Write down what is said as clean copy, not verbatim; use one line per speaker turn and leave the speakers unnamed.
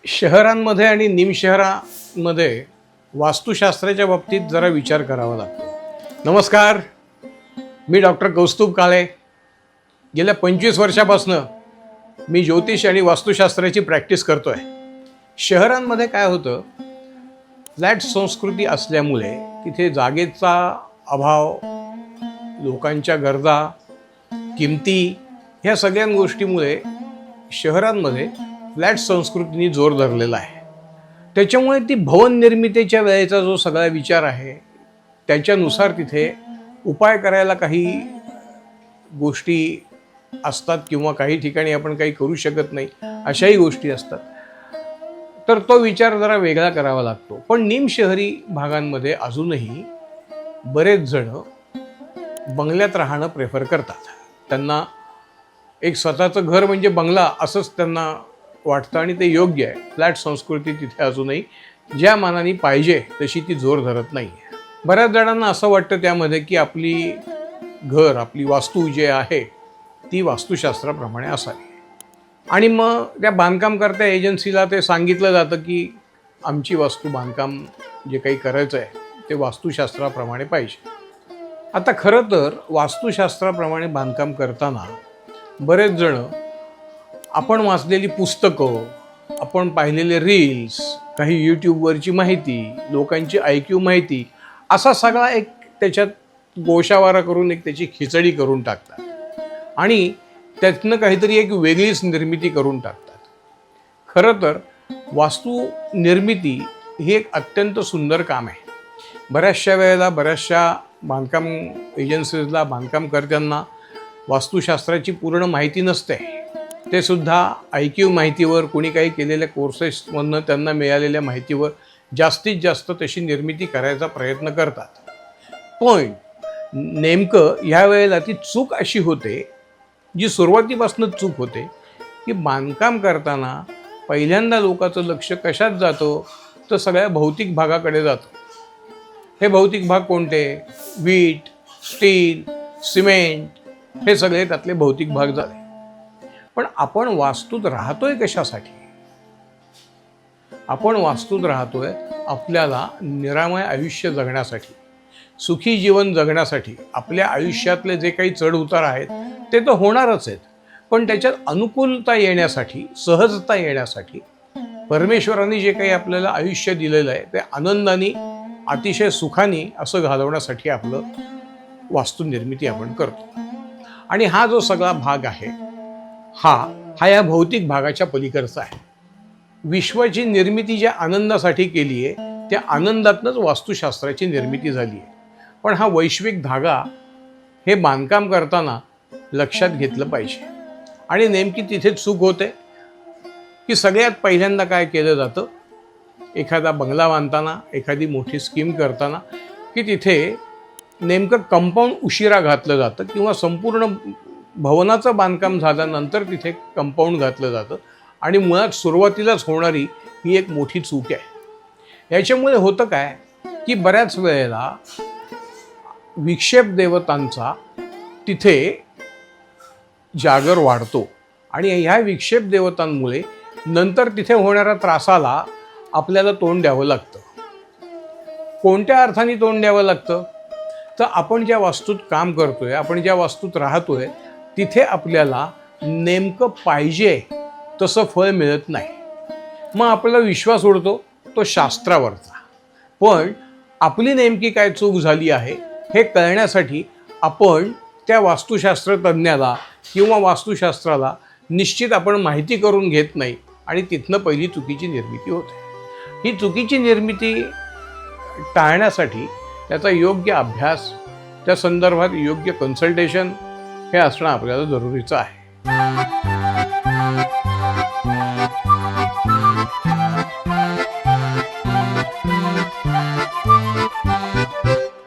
शहरांमध्ये आणि निमशहरांमध्ये वास्तुशास्त्राच्या बाबतीत जरा विचार करावा लागतो। नमस्कार, मी डॉक्टर कौस्तुभ काळे। गेल्या 25 वर्षापासून मी ज्योतिष आणि वास्तुशास्त्राची प्रॅक्टिस करतोय। शहरांमध्ये काय होतं, फ्लॅट संस्कृती असल्यामुळे तिथे जागेचा अभाव, लोकांच्या गरजा, किमती ह्या सगळ्या गोष्टीमुळे शहरांमध्ये फ्लॅट संस्कृतीने जोर धरलेला आहे। त्याच्यामुळे ती भवन निर्मितीच्या वेळेचा जो सगळा विचार आहे त्याच्यानुसार तिथे उपाय करायला काही गोष्टी असतात किंवा काही ठिकाणी आपण काही करू शकत नाही अशाही गोष्टी असतात। तर तो विचार जरा वेगळा करावा लागतो। पण निमशहरी भागांमध्ये अजूनही बरेच जण बंगल्यात राहणं प्रेफर करतात। त्यांना एक स्वतःचं घर म्हणजे बंगला असंच त्यांना वाटतं आणि ते योग्य आहे। फ्लॅट संस्कृती तिथे अजूनही ज्या मानाने पाहिजे तशी ती जोर धरत नाही आहे। बऱ्याच जणांना असं वाटतं त्यामध्ये की आपली घर, आपली वास्तू जे आहे ती वास्तुशास्त्राप्रमाणे असावी आणि मग त्या बांधकाम करत्या एजन्सीला ते सांगितलं जातं की आमची वास्तू बांधकाम जे काही करायचं आहे ते वास्तुशास्त्राप्रमाणे पाहिजे। आता खरं तर वास्तुशास्त्राप्रमाणे बांधकाम करताना बरेच जण आपण वाचलेली पुस्तकं, आपण पाहिलेले रील्स, काही यूट्यूबवरची माहिती, लोकांची ऐकीव माहिती असा सगळा एक त्याच्यात गोशावारा करून एक त्याची खिचडी करून टाकतात आणि त्यातनं काहीतरी एक वेगळीच निर्मिती करून टाकतात। खरं तर वास्तू निर्मिती ही एक अत्यंत सुंदर काम आहे। बऱ्याचशा वेळेला बऱ्याचशा बांधकाम एजन्सीजला, बांधकामकर्त्यांना वास्तुशास्त्राची पूर्ण माहिती नसते। ते सुद्धा ऐकीव माहितीवर, कोणी काही केलेल्या कोर्सेसमधनं त्यांना मिळालेल्या माहितीवर जास्तीत जास्त तशी निर्मिती करायचा प्रयत्न करतात। पण नेमकं ह्या वेळेला ती चूक अशी होते, जी सुरुवातीपासूनच चूक होते, की बांधकाम करताना पहिल्यांदा लोकांचं लक्ष कशात जातं तर सगळ्या भौतिक भागाकडे जातं। हे भौतिक भाग कोणते? वीट, स्टील, सिमेंट हे सगळे त्यातले भौतिक भाग झाले। पण आपण वास्तूत राहतोय कशासाठी? आपण वास्तूत राहतोय आपल्याला निरामय आयुष्य जगण्यासाठी, सुखी जीवन जगण्यासाठी। आपल्या आयुष्यातले जे काही चढ उतार आहेत ते तर होणारच आहेत, पण त्याच्यात अनुकूलता येण्यासाठी, सहजता येण्यासाठी परमेश्वराने जे काही आपल्याला आयुष्य दिलेलं आहे ते आनंदाने, अतिशय सुखाने असं घालवण्यासाठी आपलं वास्तुनिर्मिती आपण करतो। आणि हा जो सगळा भाग आहे हा या भौतिक भागाच्या पलीकडचा आहे। विश्वाची निर्मिती ज्या आनंदासाठी केली आहे त्या आनंदातनंच वास्तुशास्त्राची निर्मिती झाली आहे। पण हा वैश्विक धागा हे बांधकाम करताना लक्षात घेतलं पाहिजे। आणि नेमकी तिथे चूक होते की सगळ्यात पहिल्यांदा काय केलं जातं, एखादा बंगला बांधताना, एखादी मोठी स्कीम करताना की तिथे नेमकं कंपाऊंड उशिरा घातलं जातं किंवा संपूर्ण भवनाचं बांधकाम झाल्यानंतर तिथे कंपाऊंड घातलं जातं आणि मुळात सुरुवातीलाच होणारी ही एक मोठी चूक आहे। याच्यामुळे होतं काय की बऱ्याच वेळेला विक्षेप देवतांचा तिथे जागर वाढतो आणि ह्या विक्षेप देवतांमुळे नंतर तिथे होणाऱ्या त्रासाला आपल्याला तोंड द्यावं लागतं। कोणत्या अर्थाने तोंड द्यावं लागतं तर आपण ज्या वास्तूत काम करतोय, आपण ज्या वास्तूत राहतोय तिथे आपल्याला नेमकं पाहिजे तसं फळ मिळत नाही। मग आपला विश्वास उडतो तो शास्त्रावरचा। पण आपली नेमकी काय चूक झाली आहे हे कळण्यासाठी आपण त्या वास्तुशास्त्र तज्ज्ञाला किंवा वास्तुशास्त्राला निश्चित आपण माहिती करून घेत नाही आणि तिथनं पहिली चुकीची निर्मिती होते। ही चुकीची निर्मिती टाळण्यासाठी त्याचा योग्य अभ्यास, त्या संदर्भात योग्य कन्सल्टेशन हे असणं आपल्याला जरुरीचं आहे।